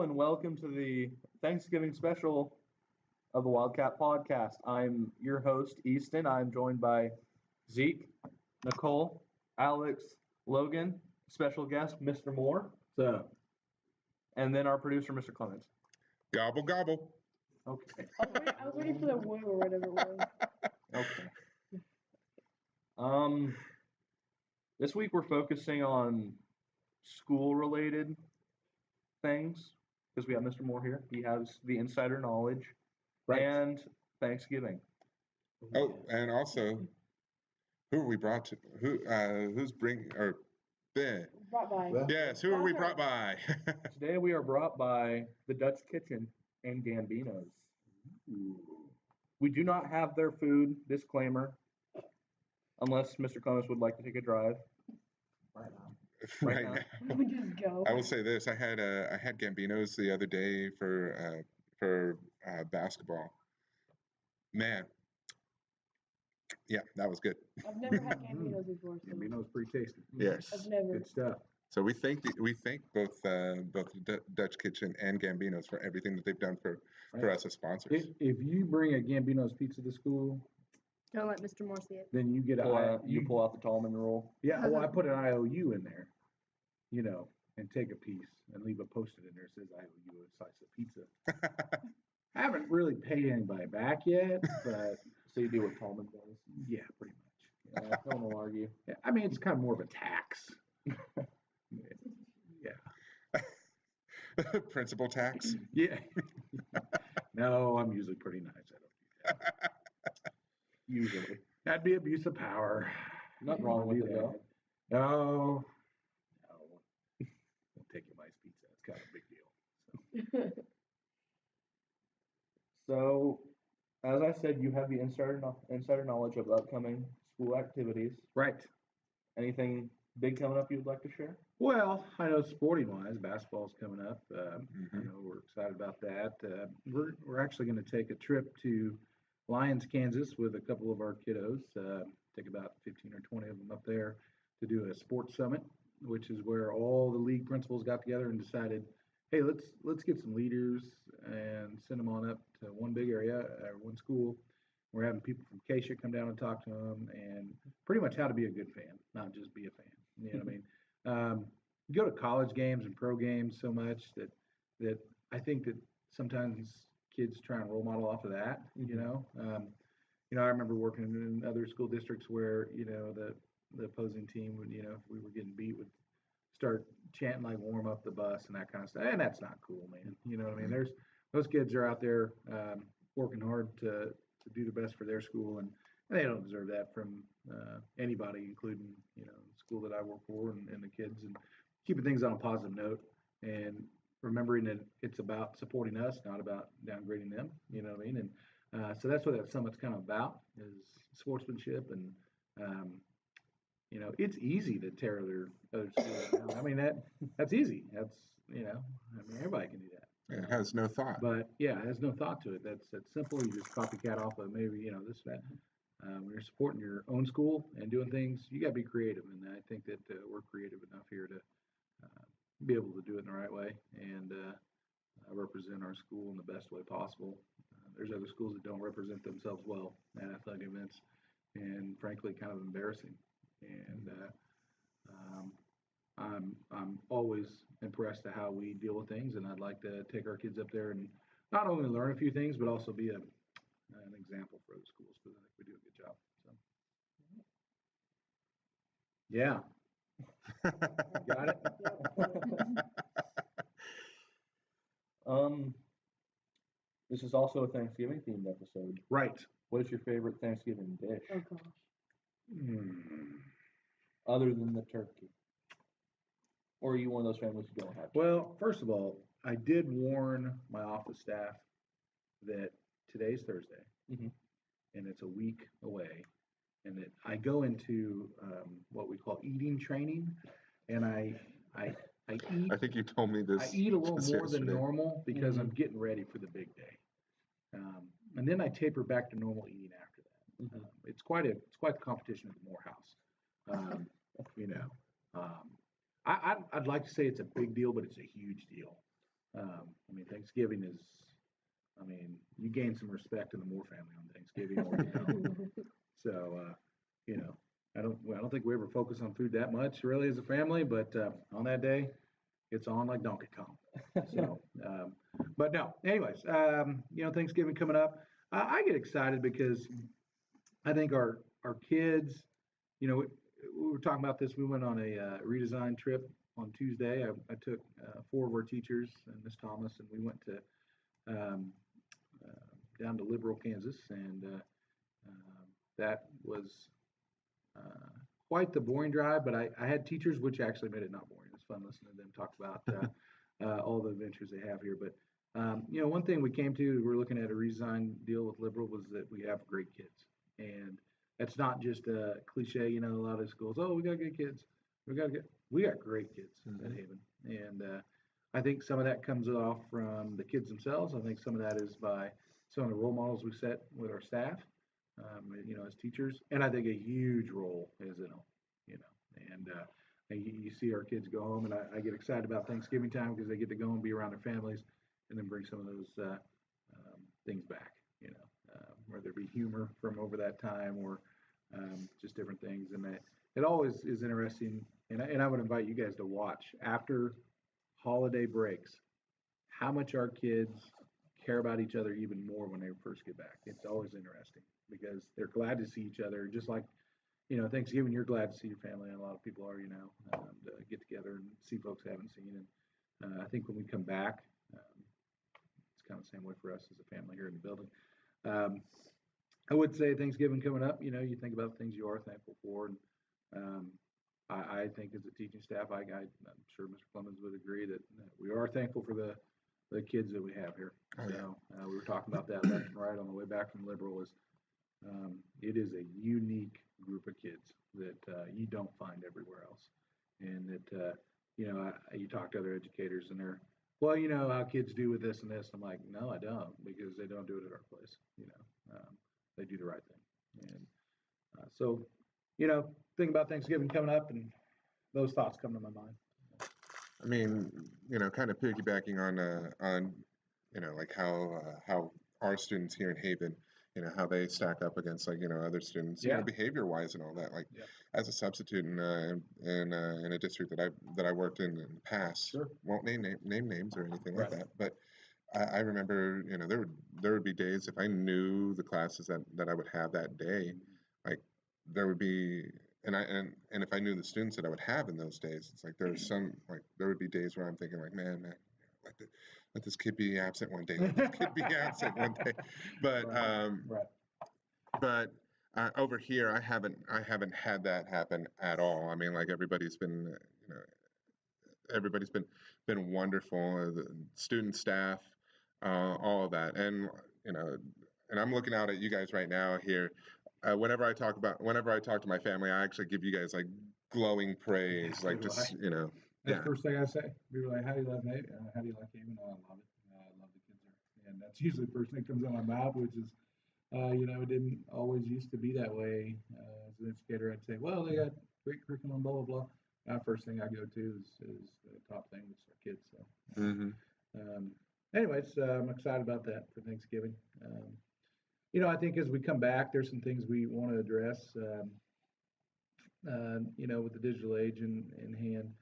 and welcome to the Thanksgiving special of the Wildcat Podcast. I'm your host, Easton. I'm joined by Zeke, Nicole, Alex, Logan, special guest, Mr. Moore, and then our producer, Mr. Clements. Gobble, gobble. Okay. I was waiting for the woo or whatever it was. Okay. This week we're focusing on school-related things because we have Mr. Moore here. He has the insider knowledge and Thanksgiving. Oh, and also, who are we brought to? Who's bringing or Ben? Brought by. Yes, who are we brought by? Today we are brought by the Dutch Kitchen and Gambino's. We do not have their food, disclaimer, unless Mr. Clements would like to take a drive. Right now. We just go. I will say this: I had Gambino's the other day for basketball. Man, yeah, that was good. I've never had Gambino's before. So. Gambino's pretty tasty. Yes, I've never. Good stuff. so we thank both the Dutch Kitchen and Gambino's for everything that they've done for us as sponsors. If you bring a Gambino's pizza to school, Don't let Mr. Moore see it. then you get You pull out the Tallman roll. Yeah, well, I put an IOU in there, and take a piece and leave a post-it in there that says IOU a slice of pizza. I haven't really paid anybody back yet, but So you do what Tallman does. yeah, pretty much. Yeah, no one will argue. Yeah, I mean, it's kind of more of a tax. Yeah. Principal tax. Yeah. No, I'm usually pretty nice. I don't do that. Usually. That'd be abuse of power. Nothing wrong with it, though. No. Won't take your mice pizza. It's kind of a big deal. So, as I said, you have the insider knowledge of upcoming school activities. Right. Anything big coming up you'd like to share? Well, I know sporting-wise, basketball's coming up. I know we're excited about that. We're actually going to take a trip to Lyons, Kansas, with a couple of our kiddos. Take about 15 or 20 of them up there to do a sports summit, which is where all the league principals got together and decided, hey, let's get some leaders and send them on up to one big area or one school. We're having people from Acacia come down and talk to them, and pretty much how to be a good fan, not just be a fan. You know what I mean? You go to college games and pro games so much that I think that sometimes kids try and role model off of that. I remember working in other school districts where the opposing team would, if we were getting beat, would start chanting like warm up the bus and that kind of stuff. And that's not cool, man. You know what I mean? Those kids are out there working hard to do the best for their school, and they don't deserve that from anybody, including, the school that I work for and the kids, and keeping things on a positive note and remembering that it's about supporting us, not about downgrading them. You know what I mean? And so that's what that summit's kind of about, is sportsmanship. And it's easy to tear other schools down. I mean, that's easy. That's everybody can do that. It has no thought. But yeah, it has no thought to it. That's simple. You just copycat off of maybe this that. When you're supporting your own school and doing things, you got to be creative, and I think that we're creative enough here to be able to do it in the right way and represent our school in the best way possible. There's other schools that don't represent themselves well at athletic events, and frankly, kind of embarrassing. And I'm always impressed at how we deal with things, and I'd like to take our kids up there and not only learn a few things, but also be an example for other schools, because I think we do a good job. So, yeah. Got it? This is also a Thanksgiving themed episode. Right. What is your favorite Thanksgiving dish? Oh gosh. Other than the turkey? Or are you one of those families who don't have turkey? Well, first of all, I did warn my office staff that today's Thursday, and it's a week away, and that I go into what we call eating training, and I eat. I think you told me this. I eat a little more than yesterday. normal because I'm getting ready for the big day, and then I taper back to normal eating after that. It's quite a competition at the Morehouse. I'd like to say it's a big deal, but it's a huge deal. I mean, Thanksgiving is, I mean, you gain some respect in the Moore family on Thanksgiving or you don't. So, I don't think we ever focus on food that much really as a family, but on that day, it's on like Donkey Kong. So, but no, anyways, Thanksgiving coming up, I get excited because I think our kids, we were talking about this. We went on a redesign trip on Tuesday. I took 4 of our teachers and Miss Thomas, and we went to um, down to Liberal, Kansas, and that was uh, quite the boring drive. But I had teachers, which actually made it not boring. It was fun listening to them talk about all the adventures they have here. But one thing we came to, we're looking at a redesign deal with Liberal, was that we have great kids, and that's not just a cliche. A lot of schools, oh, we got good kids, we got great kids at Haven, and I think some of that comes off from the kids themselves. I think some of that is by some of the role models we set with our staff, as teachers, and I think a huge role is and you see our kids go home, and I get excited about Thanksgiving time because they get to go and be around their families, and then bring some of those things back, whether it be humor from over that time or just different things, and it always is interesting, and I would invite you guys to watch after holiday breaks how much our kids care about each other even more when they first get back. It's always interesting because they're glad to see each other, just like Thanksgiving, you're glad to see your family, and a lot of people are, to get together and see folks they haven't seen. And I think when we come back, it's kind of the same way for us as a family here in the building. I would say Thanksgiving coming up, you think about things you are thankful for. And I think as a teaching staff, I'm sure Mr. Clemens would agree that we are thankful for the kids that we have here. Oh, yeah. So we were talking about that left and right on the way back from Liberal. It is a unique group of kids that you don't find everywhere else, and that you talk to other educators and they're, well, how kids do with this and this. I'm like, no, I don't, because they don't do it at our place. They do the right thing, and so think about Thanksgiving coming up, and those thoughts come to my mind. I mean, kind of piggybacking on like how our students here in Haven, how they stack up against like other students, Yeah. behavior wise and all that. Like Yep. as a substitute in a district that I worked in the past, Sure. won't name names or anything like Right. that, but I remember there would be days if I knew the classes that I would have that day, like there would be. And if I knew the students that I would have in those days, it's like there would be days where I'm thinking like, man, let this kid be absent one day, let this kid be absent one day. But Right. but over here, I haven't had that happen at all. I mean, like everybody's been wonderful, the student, staff, all of that, and and I'm looking out at you guys right now here. Whenever I talk to my family, I actually give you guys like glowing praise, So like do just I. That's yeah. the first thing I say. People are like, how do you love Haven? How do you like Haven? Oh, I love it. I love the kids there. And that's usually the first thing that comes out of my mouth, which is, it didn't always used to be that way. As an educator, I'd say, well, they got great curriculum, blah, blah, blah. First thing I go to is the top thing, which is our kids. So, anyways, I'm excited about that for Thanksgiving. I think as we come back, there's some things we want to address, with the digital age in hand,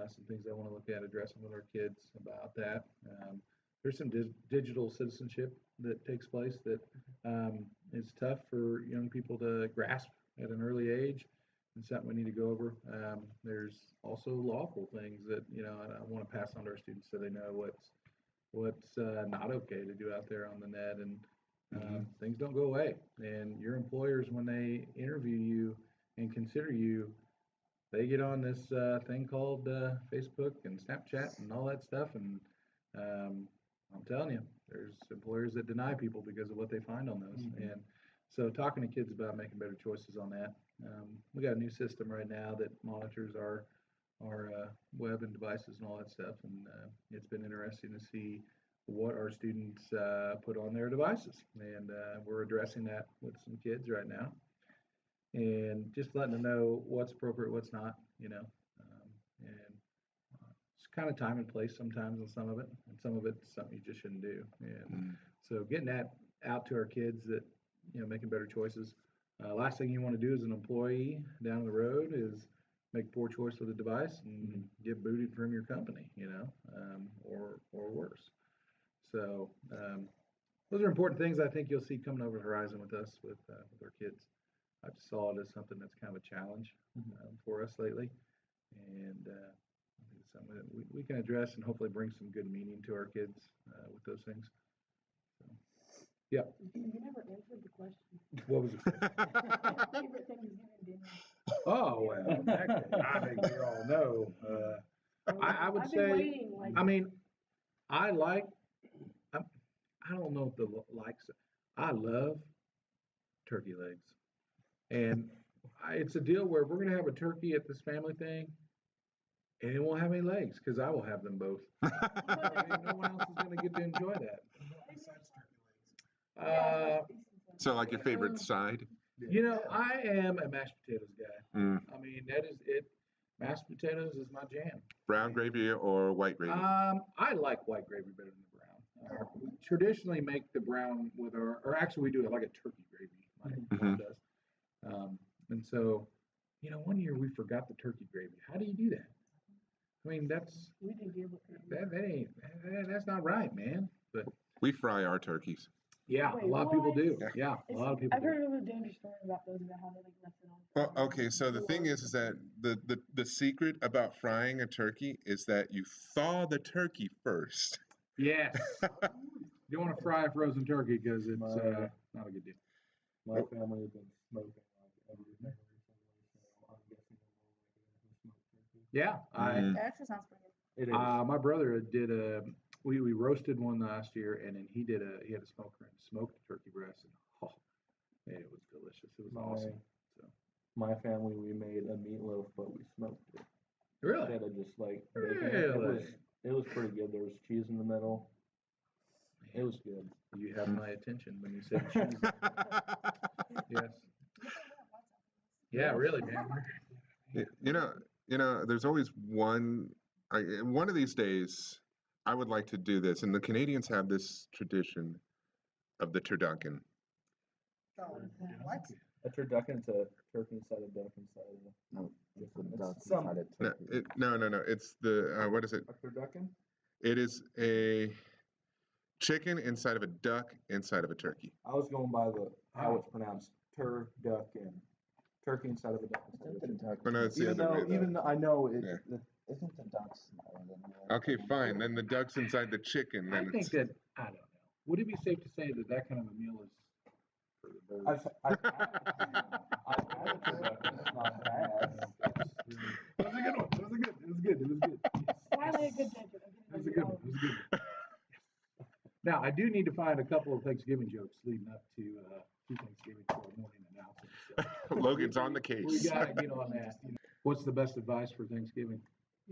some things I want to look at addressing with our kids about that. There's some digital citizenship that takes place that is tough for young people to grasp at an early age, and something we need to go over. There's also lawful things that, I want to pass on to our students so they know what's not okay to do out there on the net, and things don't go away. And your employers, when they interview you and consider you, they get on this thing called Facebook and Snapchat and all that stuff. And I'm telling you, there's employers that deny people because of what they find on those. And so talking to kids about making better choices on that. We got a new system right now that monitors our web and devices and all that stuff. And it's been interesting to see what our students put on their devices. And we're addressing that with some kids right now. And just letting them know what's appropriate, what's not, and kind of time and place sometimes on some of it, and some of it's something you just shouldn't do. And so getting that out to our kids that, making better choices. Last thing you want to do as an employee down the road is make poor choice with a device and get booted from your company, or worse. So those are important things I think you'll see coming over the horizon with us, with our kids. I just saw it as something that's kind of a challenge for us lately, and I think it's something that we can address and hopefully bring some good meaning to our kids with those things. So, yeah. You never answered the question. What was it? Favorite Thanksgiving dinner? Oh, well, in that case, I think we all know. I would I've been say, waiting, like, I mean, I don't know if the likes, I love turkey legs. And it's a deal where we're going to have a turkey at this family thing, and it won't have any legs because I will have them both. I mean, no one else is going to get to enjoy that. So like your favorite side? I am a mashed potatoes guy. I mean, that is it. Mashed potatoes is my jam. Brown gravy or white gravy? I like white gravy better than the brown. We traditionally make the brown with or actually we do it like a turkey gravy. My mom does. And so, one year we forgot the turkey gravy. How do you do that? I mean, we didn't deal with that's not right, man. But we fry our turkeys. yeah, Wait, a lot of people what? do. Yeah, a lot of people I've do. heard of a dangerous story about those, about how they like left it on. Well, okay, so the thing is that the secret about frying a turkey is that you thaw the turkey first. Yes. You don't want to fry a frozen turkey because it's not a good deal. My family has been smoking like everything recently, so I'm guessing they'll smoked turkey. Yeah, That actually sounds pretty good. It is. my brother did we roasted one last year, and then he had a smoker and smoked turkey breast, and man, it was delicious. It was awesome. So My family, we made a meatloaf, but we smoked it. really, Instead of just like baking it. It was pretty good. There was cheese in the middle. It was good. you have my attention when you said cheese. Yes. Yeah, really, man. There's always one of these days I would like to do this, and the Canadians have this tradition of the turducken. What? A turducken is a turkey inside a duck inside of No, it's the duck some- inside a turkey. No. It's the what is it? a turducken. It is a chicken inside of a duck inside of a turkey. I was going by how it's pronounced, turducken. Turkey inside of a duck inside of a Isn't the chicken. duck? No, it's the Even other though, way, though. even though I know it, Yeah. Isn't the duck smaller than the Okay, fine. Then the duck's inside the chicken. I Then think that I don't know. Would it be safe to say that kind of a meal is for the birds? I've had a turducken. It's not bad. That was a good one. It was good. Finally a good tangent. It was a good one. Now, I do need to find a couple of Thanksgiving jokes leading up to Thanksgiving for a morning announcement. So Logan's on the we case. gotta get on that. What's the best advice for Thanksgiving?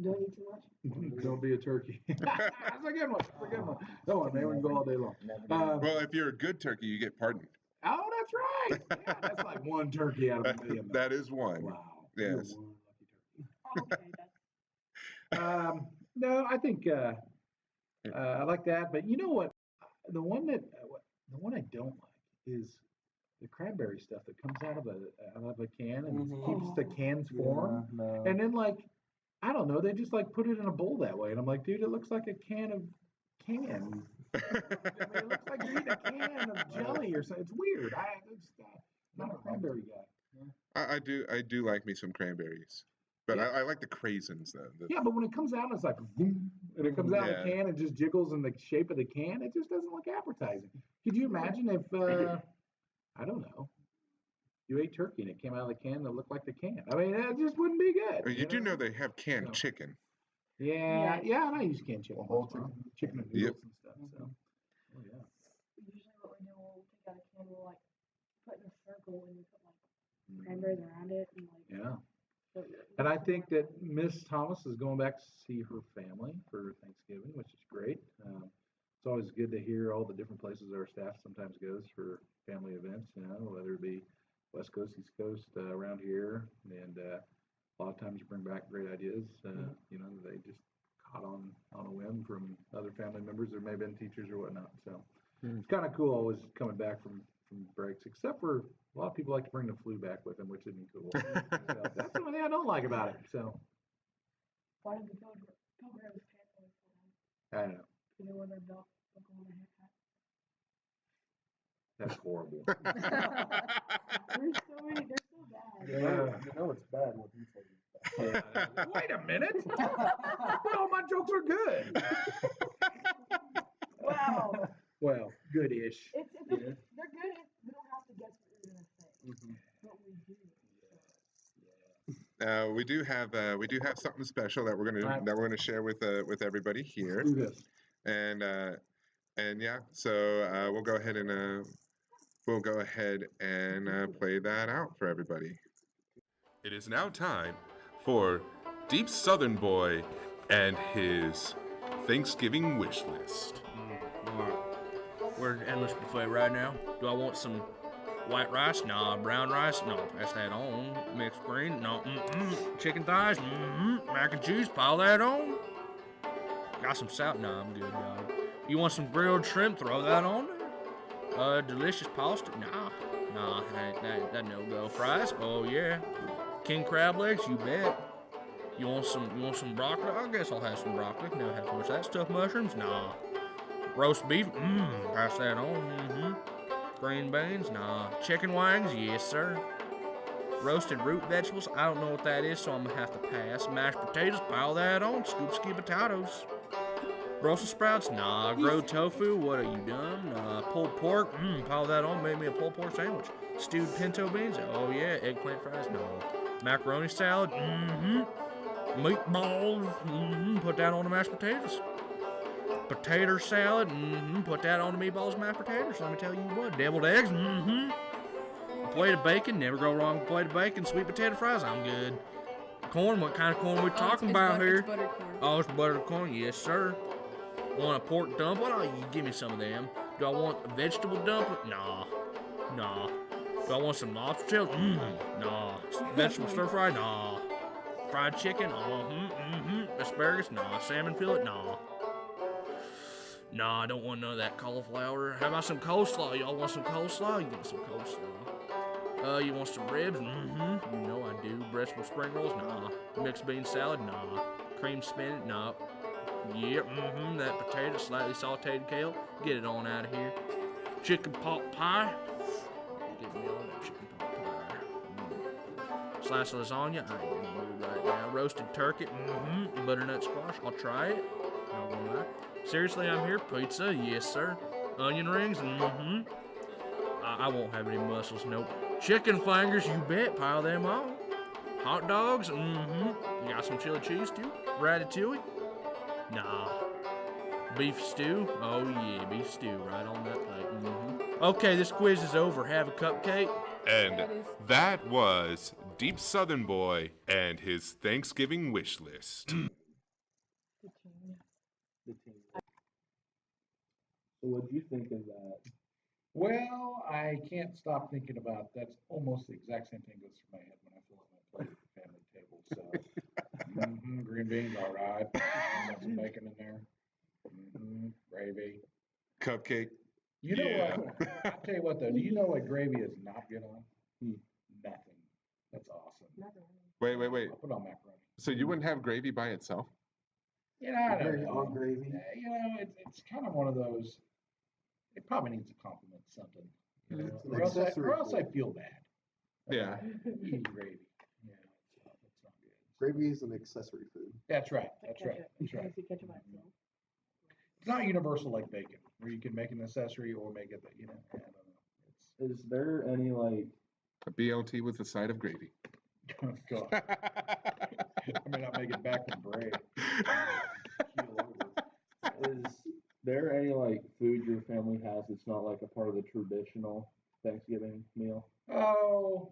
Don't eat too much. Don't be a turkey. That's a good one. That one, man, we can go all day long. Well, if you're a good turkey, you get pardoned. Oh, that's right. Yeah, that's like one turkey out of a million. That is one. Wow. Yes. You're one lucky turkey. Okay, No, I think I like that. But you know what? The one I don't like is the cranberry stuff that comes out of a can and keeps the cans form. Yeah, no. And then I don't know, they just put it in a bowl that way, and I'm like, dude, it looks like a can of can. I mean, it looks like you're eating a can of jelly or something. It's weird. I'm not a cranberry guy. I do like me some cranberries, but Yeah. I like the craisins though. Yeah, but when it comes out, it's like boom, and it comes out of the Yeah. can and just jiggles in the shape of the can. It just doesn't look appetizing. Could you imagine if I don't know, you ate turkey and it came out of the can that looked like the can? I mean, it just wouldn't be good. You do know they have canned chicken. Yeah, Yes. and I use canned chicken. Whole Chicken and Yep. noodles and stuff. So, oh yeah. Usually what we do, we'll take out a can, we'll put in a circle and we put cranberries around it and Yeah. so And I think that Miss Thomas is going back to see her family for Thanksgiving, which is great. It's always good to hear all the different places our staff sometimes goes for family events, whether it be West Coast, East Coast, around here. And a lot of times you bring back great ideas, that they just out on a whim from other family members. There may have been teachers or whatnot. So it's kind of cool always coming back from breaks, except for a lot of people like to bring the flu back with them, which isn't cool. So that's the only thing I don't like about it. So Why did the pilgrims cancel it for them? I don't know. Because they were their dog on their head. That's horrible. There's so many. They're so bad. You know it's bad when he says it's bad. Wait a minute. Well, my jokes are good. Wow. Well, good-ish. They're good. We don't have to guess what you're gonna say, but we do. We do have something special that we're gonna share with everybody here. Do this. And yeah, so we'll go ahead and play that out for everybody. It is now time for Deep Southern Boy and his Thanksgiving wish list. Alright. We're at endless buffet right now. Do I want some white rice? Nah. Brown rice? No. Pass that on. Mixed green? No. Chicken thighs? Mac and cheese? Pile that on. Got some salad? Nah, I'm good, dog. You want some grilled shrimp? Throw that on there. Delicious pasta? Nah, that no go. Fries? Oh yeah. King crab legs? You bet. You want some broccoli? I guess I'll have some broccoli. Never have too much of that. Stuffed mushrooms? Nah. Roast beef? Pass that on. Green beans? Nah. Chicken wings? Yes, sir. Roasted root vegetables? I don't know what that is, so I'm gonna have to pass. Mashed potatoes? Pile that on. Scoop ski potatoes. Brussels sprouts? Nah. Grilled tofu? What are you dumb? Nah. Pulled pork? Pile that on. Made me a pulled pork sandwich. Stewed pinto beans? Oh yeah. Eggplant fries? No. Macaroni salad? Meatballs? Put that on the mashed potatoes. Potato salad? Put that on the meatballs and mashed potatoes. Let me tell you what. Deviled eggs? A plate of bacon? Never go wrong with a plate of bacon. Sweet potato fries? I'm good. Corn? What kind of corn we talking about here? It's buttered corn. Oh, it's buttered corn? Yes, sir. Want a pork dumpling? Oh, you give me some of them. Do I want a vegetable dumpling? Nah. Do I want some lobster tails? Nah. Vegetable stir fry? Nah. Fried chicken? Asparagus? Nah. Salmon fillet? Nah. Nah, I don't want none of that cauliflower. How about some coleslaw? Y'all want some coleslaw? You get some coleslaw. You want some ribs? You know I do. Breastable spring rolls? Nah. Mixed bean salad? Nah. Cream spinach? Nah. Yep, that potato, slightly sauteed kale. Get it on out of here. Chicken pot pie. Get me on that chicken pot pie. Slice of lasagna. I ain't in the mood right now. Roasted turkey. Butternut squash. I'll try it. Not gonna lie. Seriously, I'm here. Pizza. Yes, sir. Onion rings. I won't have any mussels. Nope. Chicken fingers. You bet. Pile them on. Hot dogs. You got some chili cheese too? Ratatouille. Nah. Beef stew? Oh yeah, beef stew right on that plate. Okay, this quiz is over. Have a cupcake? And that was Deep Southern Boy and his Thanksgiving wish list. So what'd you think of that? Well, I can't stop thinking about that's almost the exact same thing goes through my head when I fill up my plate at the family table. So, green beans, all right. Got some bacon in there. Gravy. Cupcake. You know what? I'll tell you what though. Do you know what gravy is not good on? Nothing. That's awesome. Wait. I'll put on macaroni. So you wouldn't have gravy by itself? You know, I don't know. On gravy. You know, it's kind of one of those. It probably needs a compliment something. You know, It's an or else accessory I feel bad. Yeah. Eating gravy. Yeah, it's not good. Gravy is an accessory food. That's right. That's right. That's right. Ketchup by itself. It's not universal like bacon, where you can make an accessory or make it, I don't know. Is there any like A BLT with a side of gravy. Oh, God. I may not make it back from break. is there any like food your family has that's not like a part of the traditional Thanksgiving meal? Oh,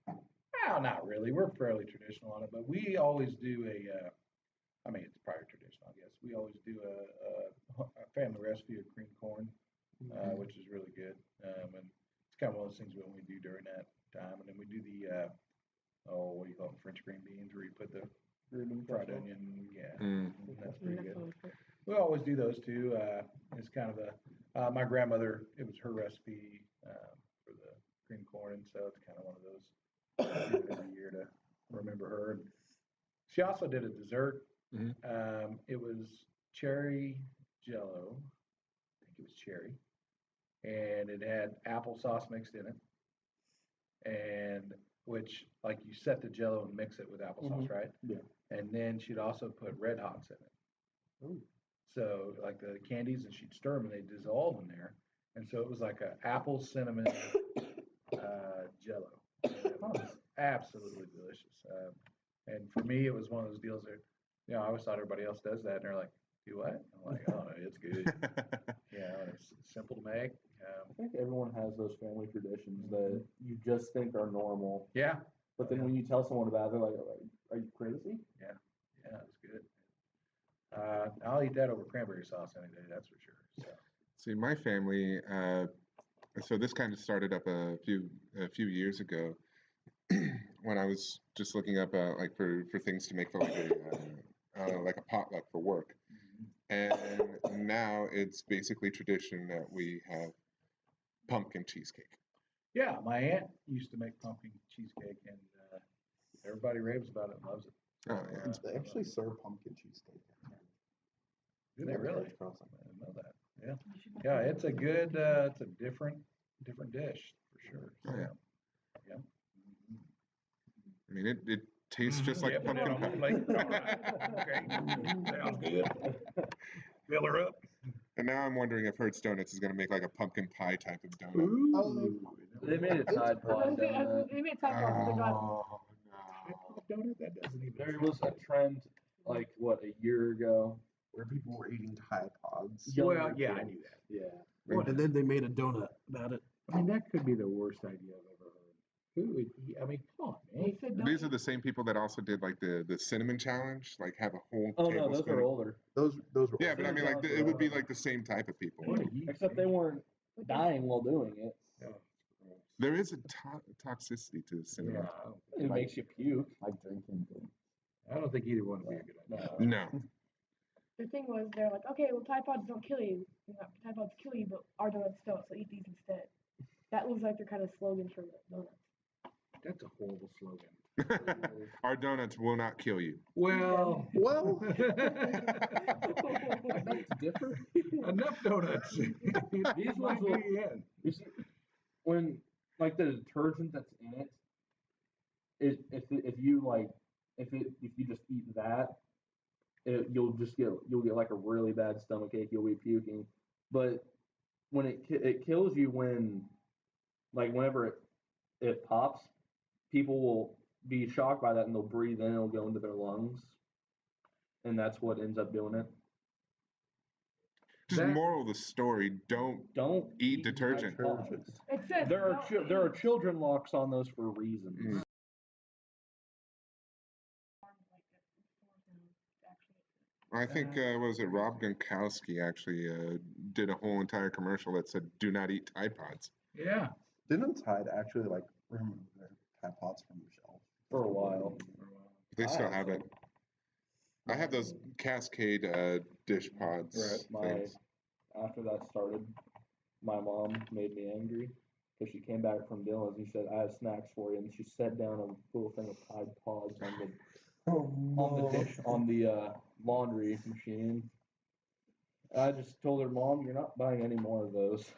well, not really. We're fairly traditional on it, but we always do it's probably traditional, I guess. We always do a family recipe of cream corn, which is really good. And it's kind of one of those things when we do during that time. And then we do the, what do you call it, French green beans, where you put the fried onion, yeah. Mm. That's pretty good. We always do those two. It's kind of my grandmother, it was her recipe for the cream corn, and so it's kind of one of those I do it every year to remember her. And she also did a dessert. Mhm. It was cherry jello. I think it was cherry, and it had applesauce mixed in it, and which like you set the jello and mix it with applesauce, right? Yeah. And then she'd also put Red Hots in it. Ooh. So like the candies, and she'd stir them and they dissolve in there. And so it was like a apple cinnamon jello. And it was absolutely delicious. And for me, it was one of those deals that, I always thought everybody else does that. And they're like, do what? I'm like, oh, it's good. And it's simple to make. I think everyone has those family traditions that you just think are normal, Yeah. but then when you tell someone about it, they're like, "Are you crazy?" Yeah, it's good. I'll eat that over cranberry sauce any day, that's for sure. So. See, my family, so this kind of started up a few years ago when I was just looking up like for things to make for like a potluck for work. And now it's basically tradition that we have pumpkin cheesecake. Yeah, my aunt used to make pumpkin cheesecake, and everybody raves about it and loves it. Oh, yeah. They actually serve pumpkin cheesecake. Do they really? It's awesome. I didn't know that. Yeah. Yeah, it's a good, it's a different dish for sure. Oh, yeah. Yeah. I mean, it tastes just like Yep, pumpkin put it on the pie. plate. All right. Okay. Sounds good. Fill her up. And now I'm wondering if Hertz Donuts is going to make like a pumpkin pie type of donut. Ooh. They made a Tide Pod donut. They made Tide Pods. They got Oh, no. Donut? That doesn't even. There was a trend, like what, a year ago? Where people were eating Tide Pods. Younger Well, yeah, I kids. knew that. Yeah. And then they made a donut about it. I mean, that could be the worst idea I've ever heard. Who would eat? I mean, come on, man. They said These are the same people that also did like the cinnamon challenge, like have a whole Oh no, those tablespoon. are older. Those were. Yeah, but I mean, like it would be like the same type of people. What a yeast, Except they man. weren't dying while doing it. Yeah. There is a toxicity to cinnamon. Yeah, It makes you puke. Like drinking. I don't think either one would be a good idea. No. No. the thing was, they're like, okay, well, Tide Pods don't kill you. Tide Pods kill you, but our donuts don't, so eat these instead. That was like their kind of slogan for the donuts. That's a horrible slogan. Our donuts will not kill you. Well, Well, Differ. enough donuts. These ones will. You see, when like the detergent that's in it, if you just eat that, you'll get like a really bad stomachache. You'll be puking. But when it kills you whenever it pops, people will be shocked by that and they'll breathe in and it'll go into their lungs, and that's what ends up doing it. Just moral of the story: don't eat detergent. detergent. It says There are children locks on those for reasons. Mm. I think was it Rob Gronkowski actually did a whole entire commercial that said, "Do not eat Tide Pods." Yeah. Didn't Tide actually like remove their Tide Pods from the shelf? For a while. They still I have it. I have those Cascade dish pods. Right. Things. After that started, my mom made me angry because she came back from Dylan's and she said, "I have snacks for you," and she set down a little thing of Tide Pods on the dish on the laundry machine. I just told her, "Mom, you're not buying any more of those."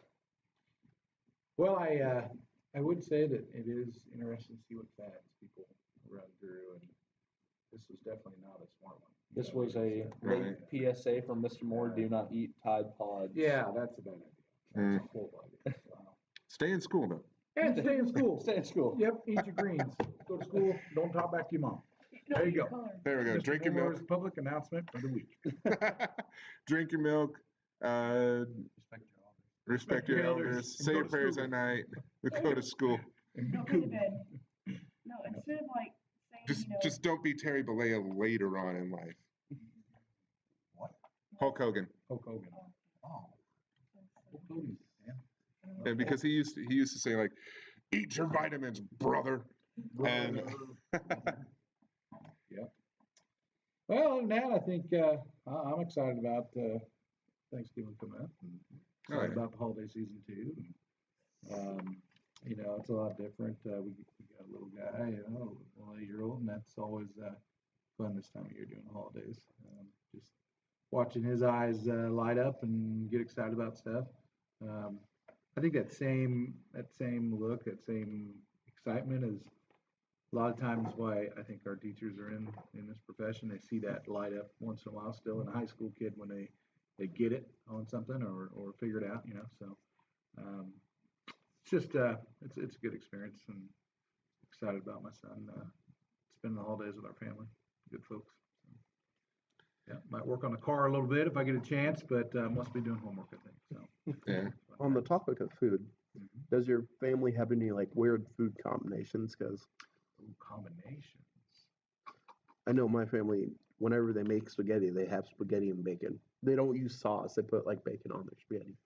Well, I would say that it is interesting to see what fads people run through, and this was definitely not a smart one. This was a late PSA from Mr. Moore: "Do not eat Tide Pods." Yeah, that's a bad idea. That's a horrible idea. Wow. Stay in school though. And stay in school. Stay in school. Yep, eat your greens. Go to school. Don't talk back to your mom. There you go. There we go. Mr. Drink your Moore's milk. public announcement for the week. Drink your milk. Respect your elders. Say your prayers at night. Go to school. And be Don't go cool. to bed. No, instead of like saying, Just don't be Terry Bollea later on in life. What? Hulk Hogan. Hulk Hogan. Oh. Hulk Hogan, man. Yeah, because he used to say like, "Eat your vitamins, brother." And Yep. Well, other than that, I think I'm excited about Thanksgiving coming up. And excited about the holiday season too. And, it's a lot different. We got a little guy, a 8-year-old, and that's always fun this time of year during the holidays. Just watching his eyes light up and get excited about stuff. I think that same look, that same excitement is a lot of times why I think our teachers are in this profession. They see that light up once in a while still in a high school kid when they get it on something or figure it out, so it's just it's a good experience, and excited about my son spending the holidays with our family. Good folks. Yeah, might work on the car a little bit if I get a chance, but must be doing homework, I think. So Yeah. On the topic of food, does your family have any like weird food combinations? Because combinations. I know my family, whenever they make spaghetti, they have spaghetti and bacon. They don't use sauce. They put like bacon on their spaghetti.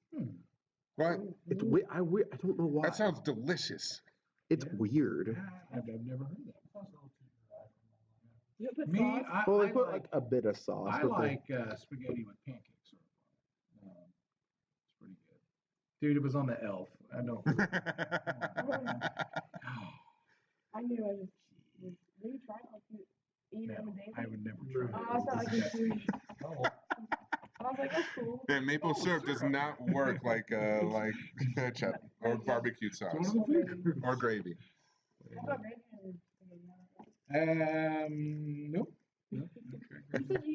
What? It's I don't know why. That sounds delicious. It's weird. I've never heard that. You put Me, sauce? Well, they I put like, like a bit of sauce. I but like spaghetti with pancakes. It's pretty good. Dude, it was on the Elf. I know. I knew I was. Did you try it? Like you eat it every day? I would never try Oh, I thought like you food. I was like, that's cool. Yeah, maple syrup does not work like ketchup or barbecue sauce or gravy. How about gravy and spaghetti? Nope. You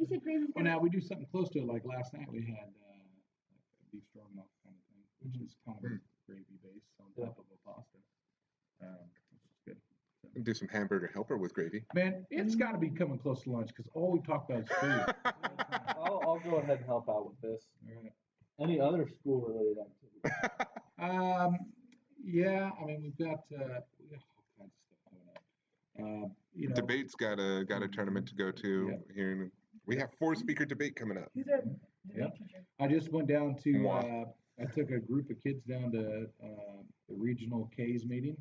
said gravy. Well, now we do something close to it. Like last night, we had beef stroganoff kind of thing, which is kind of gravy based on top of a pasta. Which is good. So. Do some hamburger helper with gravy. Man, it's got to be coming close to lunch because all we talk about is food. I'll go ahead and help out with this. All right. Any other school related activity? Yeah, I mean we've got all kinds of stuff coming up. Debate's got a tournament to go to here. We have 4-speaker debate coming up. Who's our debate teacher? I just went down to. Moi. I took a group of kids down to the regional K's meeting,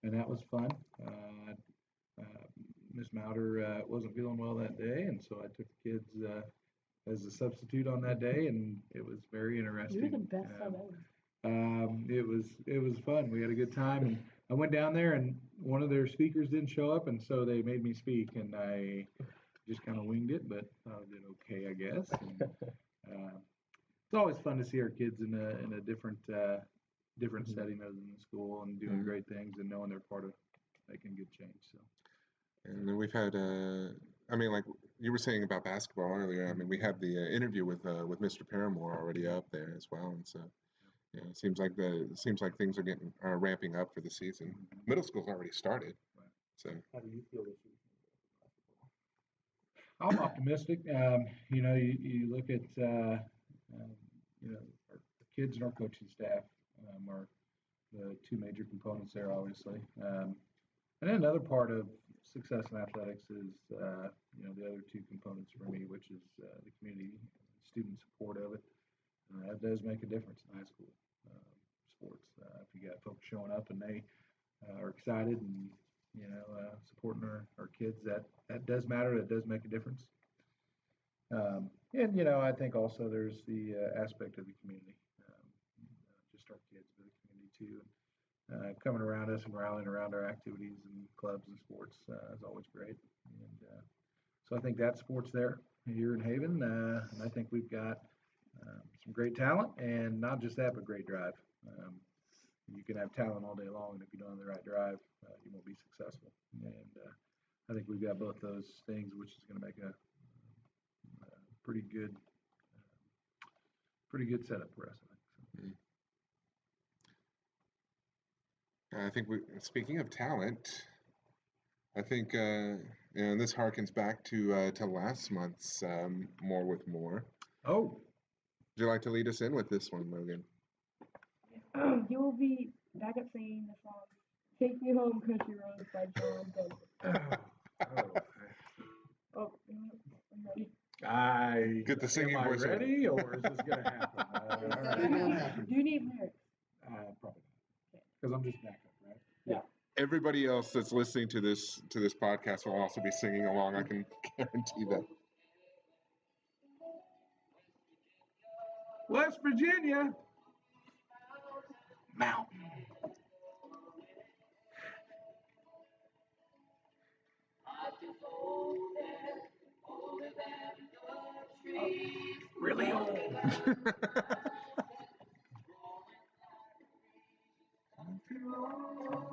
and that was fun. Miss Mouter wasn't feeling well that day, and so I took the kids as a substitute on that day, and it was very interesting. You're the best I've ever. It was fun. We had a good time, and I went down there, and one of their speakers didn't show up, and so they made me speak, and I just kind of winged it, but I did okay, I guess. And, it's always fun to see our kids in a different setting other than school and doing great things and knowing they're part of making good change. So. And then we've had, like you were saying about basketball earlier. I mean, we have the interview with Mr. Paramore already up there as well, and so it seems like things are ramping up for the season. Middle school's already started, so. How do you feel this week? I'm optimistic. You look at our kids and our coaching staff are the two major components there, obviously. And then another part of success in athletics is the other two components for me, which is the community, student support of it. That does make a difference in high school sports. If you got folks showing up and they are excited and supporting our kids, that does matter. That does make a difference. And I think also there's the aspect of the community, just our kids, but the community too. Coming around us and rallying around our activities and clubs and sports is always great. And so I think that sport's there here in Haven, and I think we've got some great talent, and not just that, but great drive. You can have talent all day long, and if you don't have the right drive, you won't be successful. And I think we've got both those things, which is going to make a pretty good setup for us. I think speaking of talent, I think this harkens back to last month's More with More. Oh, would you like to lead us in with this one, Logan? You will be back up singing the song "Take Me Home, Country Roads" by John Denver. Oh, I'm ready. Get the singing am I voice on. ready, or is this going to happen? Do you need lyrics? Probably not, because I'm just backup, right? Yeah. everybody else that's listening to this podcast will also be singing along. I can guarantee that. West Virginia. Mountain. Really old.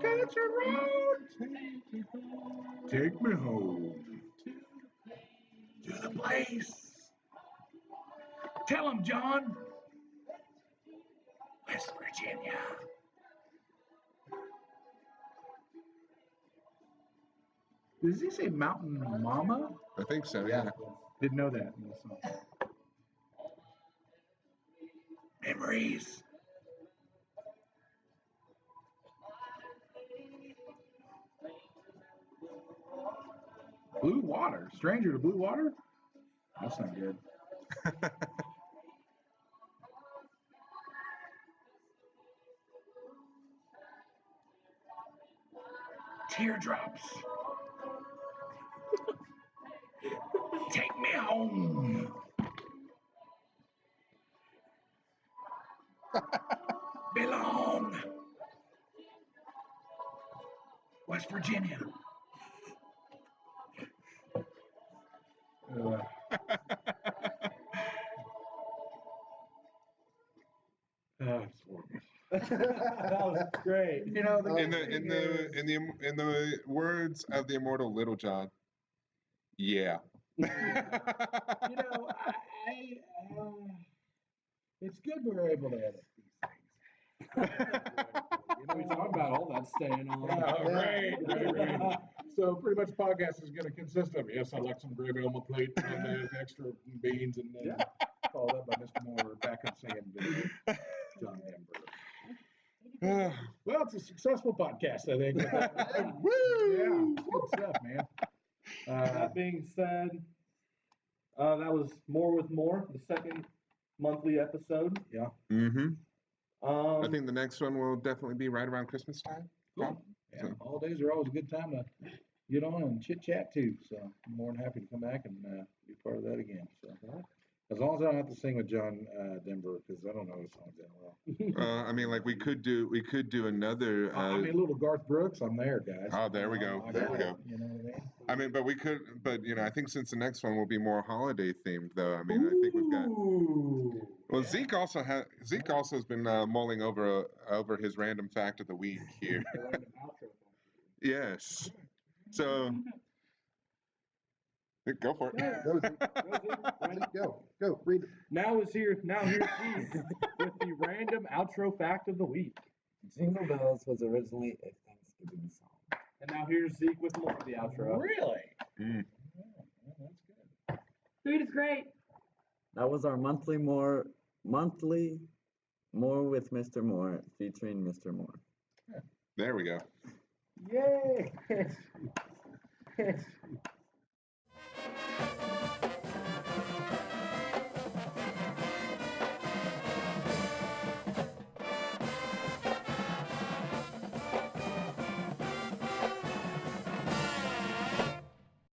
Country road, take me home to the place. Tell him, John. West Virginia. Does he say Mountain Mama? I think so. Yeah. Didn't know that in the song. Memories. Blue water. Stranger to blue water? That's not good. Teardrops. Take me home. Belong. West Virginia. It's horrible. That was great. You know, In the words of the immortal Little John. Yeah. you know, it's good we're able to edit these things. We talked about all that staying on. Right. So pretty much the podcast is going to consist of, yes, I like some gravy on my plate and there's extra beans and then followed up by Mr. Moore backup singing video, John Denver. Well, it's a successful podcast, I think. Woo! Yeah, it's good stuff, man. That being said, that was More with More, the second monthly episode. Yeah. Mm-hmm. I think the next one will definitely be right around Christmas time. Cool. Yeah, holidays are always a good time to get on and chit chat too. So I'm more than happy to come back and be part of that again. So as long as I don't have to sing with John Denver, because I don't know his songs that well. I mean, like we could do another. I mean, a little Garth Brooks. I'm there, guys. Oh, there we go. There we go. You know what I mean? I mean, but we could, but you know, I think since the next one will be more holiday themed, though. I mean, I think we've got. Well, yeah. Zeke also has been mulling over his random fact of the week here. Yes. So. Go for it. Go. Read it. Now here's Steve with the random outro fact of the week. Jingle Bells was originally a Thanksgiving song. And now here's Zeke with more of the outro. Really? Mm. Yeah, that's good. Food is great. That was our monthly More with Mr. Moore featuring Mr. Moore. There we go. Yay!